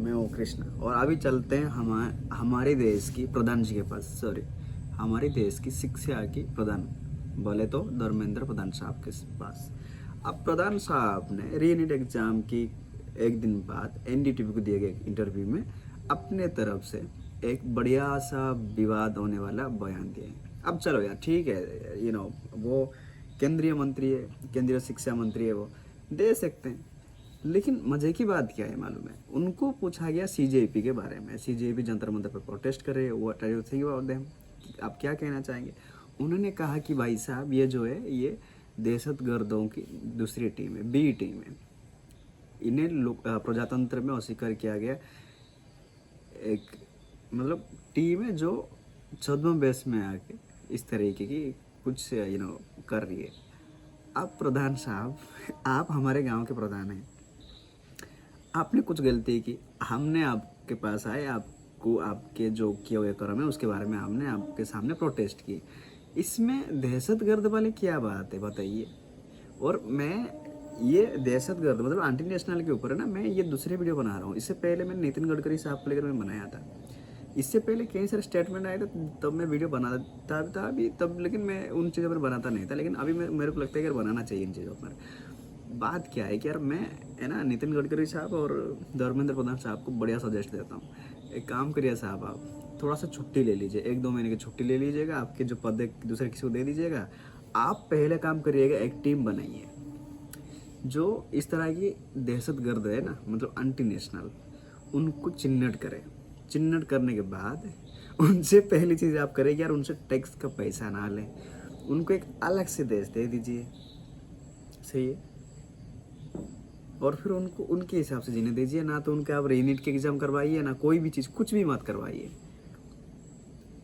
मैं हूँ कृष्ण और अभी चलते हैं हमारे देश की प्रधान जी के पास। हमारे देश की शिक्षा की प्रधान बोले तो धर्मेंद्र प्रधान साहब के पास। अब प्रधान साहब ने रीनीट एग्जाम की एक दिन बाद एनडीटीवी को दिए गए इंटरव्यू में अपने तरफ से एक बढ़िया सा विवाद होने वाला बयान दिए। अब चलो यार ठीक है, वो केंद्रीय मंत्री है, केंद्रीय शिक्षा मंत्री है, वो दे सकते हैं। लेकिन मजे की बात क्या है मालूम है, उनको पूछा गया सीजेपी के बारे में। सीजेपी जंतर मंतर पर प्रोटेस्ट कर रहे हैं, what are you think about them, आप क्या कहना चाहेंगे। उन्होंने कहा कि भाई साहब ये जो है ये दहशतगर्दों की दूसरी टीम है, बी टीम है, इन्हें प्रजातंत्र में अस्वीकार किया गया एक मतलब टीम है जो छद्म में आके इस तरीके की कुछ कर रही है। अब प्रधान साहब आप हमारे गांव के प्रधान हैं, आपने कुछ गलती की, हमने आपके पास आए, आपको आपके जो किए हुए कर्म है उसके बारे में हमने आपके सामने प्रोटेस्ट की। इसमें दहशतगर्द वाली क्या बात है बताइए। और मैं ये दहशतगर्द मतलब एंटी नेशनल के ऊपर है ना, मैं ये दूसरे वीडियो बना रहा हूँ। इससे पहले मैंने नितिन गडकरी साहब को लेकर मैं बनाया था, इससे पहले कई सारे स्टेटमेंट आए थे तब मैं वीडियो बनाता था अभी तब, लेकिन मैं उन चीज़ों पर बनाता नहीं था। लेकिन अभी मेरे को लगता है कि बनाना चाहिए इन चीज़ों पर। बात क्या है कि यार मैं है ना नितिन गडकरी साहब और धर्मेंद्र प्रधान साहब को बढ़िया सजेस्ट देता हूँ, एक काम करिए साहब, आप थोड़ा सा छुट्टी ले लीजिए, 1-2 महीने की छुट्टी ले लीजिएगा, आपके जो पद है दूसरे किसी को दे दीजिएगा। आप पहले काम करिएगा, एक टीम बनाइए जो इस तरह की दहशतगर्द है ना, मतलब एंटी नेशनल, उनको चिन्हित करें। चिन्हित करने के बाद उनसे पहली चीज़ आप करें यार, उनसे टैक्स का पैसा ना लें, उनको एक अलग से देश दे दीजिए, सही है। और फिर उनको उनके हिसाब से जीने दीजिए, ना तो उनके आप रीनीट के एग्जाम करवाइए, ना कोई भी चीज़ कुछ भी मत करवाइए।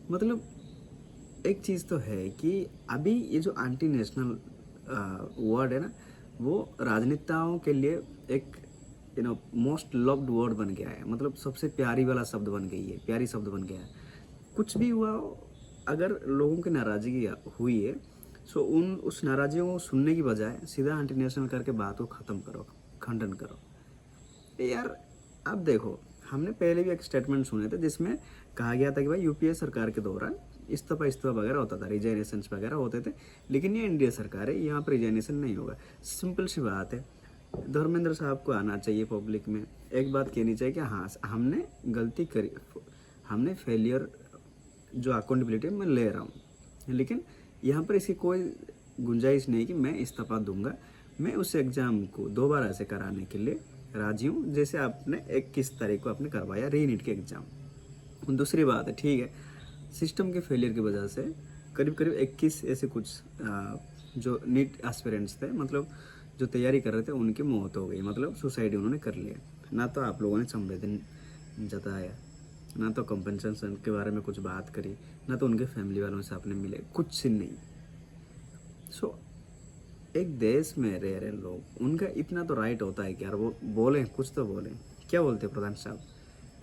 मतलब एक चीज़ तो है कि अभी ये जो एंटी नेशनल वर्ड है ना, वो राजनेताओं के लिए एक मोस्ट लव्ड वर्ड बन गया है, मतलब सबसे प्यारी वाला शब्द बन गई है, प्यारी शब्द बन गया है। कुछ भी हुआ अगर लोगों की नाराज़गी हुई है सो उस नाराज़ियों को सुनने की बजाय सीधा एंटी नेशनल करके बात को ख़त्म करो, खंडन करो। यार अब देखो, हमने पहले भी एक स्टेटमेंट सुने थे जिसमें कहा गया था कि भाई यूपीए सरकार के दौरान इस्तीफा वगैरह होता था, रिजाइनेशन वगैरह होते थे, लेकिन ये एनडीए सरकार है, यहाँ पर रिजाइनेशन नहीं होगा। सिंपल सी बात है, धर्मेंद्र साहब को आना चाहिए पब्लिक में एक बात कहनी चाहिए कि हाँ हमने गलती करी, हमने फेलियर जो अकाउंटेबिलिटी मैं ले रहा हूँ, लेकिन यहाँ पर इसकी कोई गुंजाइश नहीं कि मैं इस्तीफा दूंगा। मैं उस एग्ज़ाम को दोबारा से कराने के लिए राजी हूँ, जैसे आपने 21 तारीख को आपने करवाया रीनीट के एग्ज़ाम। दूसरी बात है, ठीक है, सिस्टम के फेलियर की वजह से करीब 21 ऐसे कुछ जो नीट एस्पिरेंट्स थे, मतलब जो तैयारी कर रहे थे, उनकी मौत हो गई, मतलब सुसाइड उन्होंने कर लिया। ना तो आप लोगों ने संवेदन जताया, ना तो कंपनसेशन के बारे में कुछ बात करी, ना तो उनके फैमिली वालों से आपने मिले, कुछ नहीं। सो एक देश में रह रहे लोग, उनका इतना तो राइट होता है कि यार वो बोलें, कुछ तो बोलें। क्या बोलते हैं प्रधान साहब,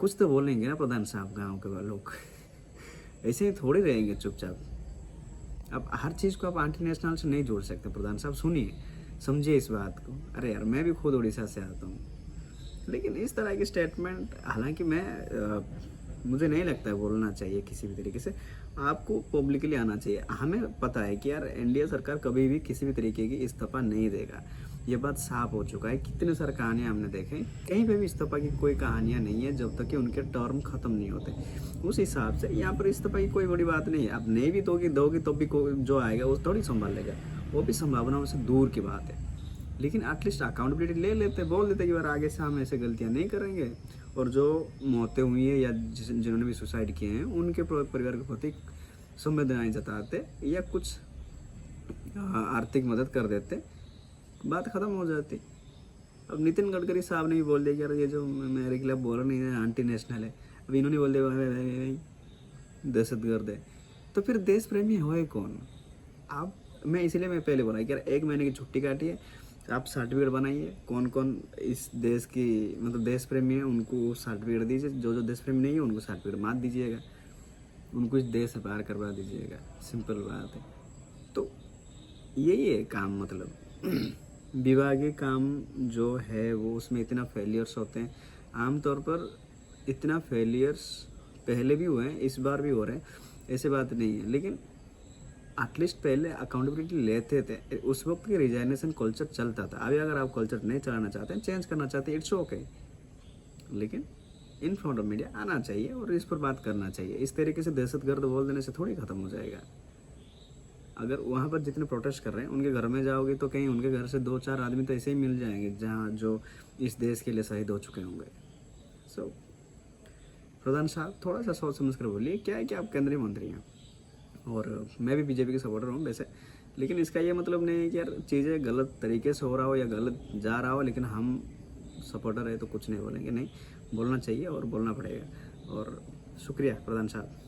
कुछ तो बोलेंगे ना प्रधान साहब, गाँव के लोग ऐसे ही थोड़ी रहेंगे चुपचाप। अब हर चीज़ को आप एंटी नेशनल से नहीं जोड़ सकते प्रधान साहब, सुनिए समझिए इस बात को। अरे यार मैं भी खुद उड़ीसा से आता हूँ, लेकिन इस तरह के स्टेटमेंट हालांकि मुझे नहीं लगता है बोलना चाहिए किसी भी तरीके से। आपको पब्लिकली आना चाहिए। हमें पता है कि यार एनडीए सरकार कभी भी किसी भी तरीके की इस्तीफा नहीं देगा, ये बात साफ हो चुका है। कितने सारे कहानियाँ हमने देखे, कहीं पे भी इस्तीफा की कोई कहानियाँ नहीं है जब तक कि उनके टर्म ख़त्म नहीं होते। उस हिसाब से यहाँ पर इस्तीफा की कोई बड़ी बात नहीं है। अब नहीं भी दोगी तो भी जो आएगा वो थोड़ी संभाल लेगा, वो भी संभावनाओं से दूर की बात है। लेकिन एटलीस्ट अकाउंटेबिलिटी ले लेते, बोल देते कि यार आगे से हम ऐसे गलतियाँ नहीं करेंगे। और जो मौतें हुई हैं या जिन्होंने भी सुसाइड किए हैं उनके परिवार के प्रति संवेदनाएं जताते या कुछ आर्थिक मदद कर देते, बात ख़त्म हो जाती। अब नितिन गडकरी साहब ने भी बोल दिया कि यार ये जो मेरे खिलाफ बोल रहे हैं एंटी नेशनल है, अब इन्होंने बोल दिया दहशतगर्द है, तो फिर देश प्रेमी होए कौन। आप मैं पहले बोला कि यार 1 महीने की छुट्टी काटिए, आप सर्टिफिकेट बनाइए, कौन कौन इस देश की मतलब देश प्रेमी है उनको सर्टिफिकेट दीजिए, जो देश प्रेमी नहीं है उनको सर्टिफिकेट मत दीजिएगा, उनको इस देश से पार करवा दीजिएगा, सिंपल बात है। तो यही है काम, मतलब विभागीय काम जो है वो उसमें इतना फेलियर्स होते हैं। आमतौर पर इतना फेलियर्स पहले भी हुए हैं, इस बार भी हो रहे हैं, ऐसे बात नहीं है, लेकिन एटलीस्ट पहले अकाउंटेबिलिटी लेते थे। उस वक्त की रिजाइनेशन कल्चर चलता था। अभी अगर आप कल्चर नहीं चलाना चाहते हैं, चेंज करना चाहते हैं, इट्स ओके, लेकिन इन फ्रंट ऑफ मीडिया आना चाहिए और इस पर बात करना चाहिए। इस तरीके से दहशतगर्द बोल देने से थोड़ी ख़त्म हो जाएगा। अगर वहाँ पर जितने प्रोटेस्ट कर रहे हैं उनके घर में जाओगे तो कहीं उनके घर से 2-4 आदमी तो ऐसे ही मिल जाएंगे जहाँ जो इस देश के लिए शहीद हो चुके होंगे। सो प्रधान साहब थोड़ा सा सोच समझ कर बोलिए। क्या है कि आप केंद्रीय मंत्री हैं और मैं भी बीजेपी के सपोर्टर हूँ वैसे, लेकिन इसका ये मतलब नहीं है कि यार चीज़ें गलत तरीके से हो रहा हो या गलत जा रहा हो, लेकिन हम सपोर्टर है तो कुछ नहीं बोलेंगे। नहीं, बोलना चाहिए और बोलना पड़ेगा। और शुक्रिया प्रधान साहब।